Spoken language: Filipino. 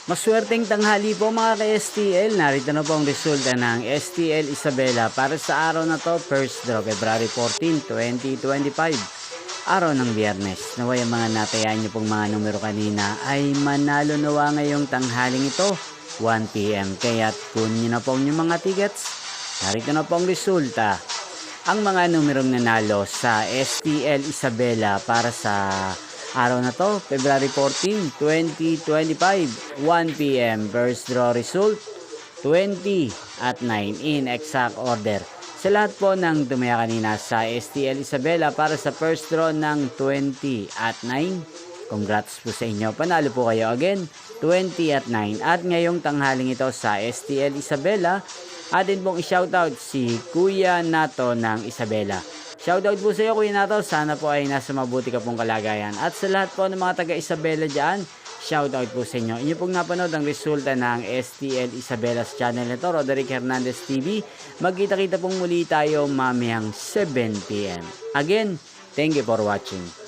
Maswerteng tanghali po mga ka-STL. Narito na po ang resulta ng STL Isabela para sa araw na to, first draw, February 14, 2025. Araw ng Biyernes. Naway ang mga natayaan niyo pong mga numero kanina ay manalo nawa ngayong tanghaling ito, 1 PM. Kaya't kunin niyo na po ang inyong mga tickets. Narito na po ang resulta. Ang mga numerong nanalo sa STL Isabela para sa araw na to, February 14, 2025, 1 PM. First draw result, 20 at 9 in exact order. Sa lahat po ng tumaya kanina sa STL Isabela para sa first draw ng 20 at 9, congrats po sa inyo. Panalo po kayo again, 20 at 9. At ngayong tanghaling ito sa STL Isabela, atin pong i-shoutout si Kuya Nato ng Isabela. Shoutout po sa iyo Kuya Nato, sana po ay nasa mabuti ka pong kalagayan. At sa lahat po ng mga taga Isabela dyan, shoutout po sa inyo. Inyo pong napanood ang resulta ng STL Isabela's channel nito, Roderick Hernandez TV. Magkita-kita pong muli tayo mamayang 7 PM. Again, thank you for watching.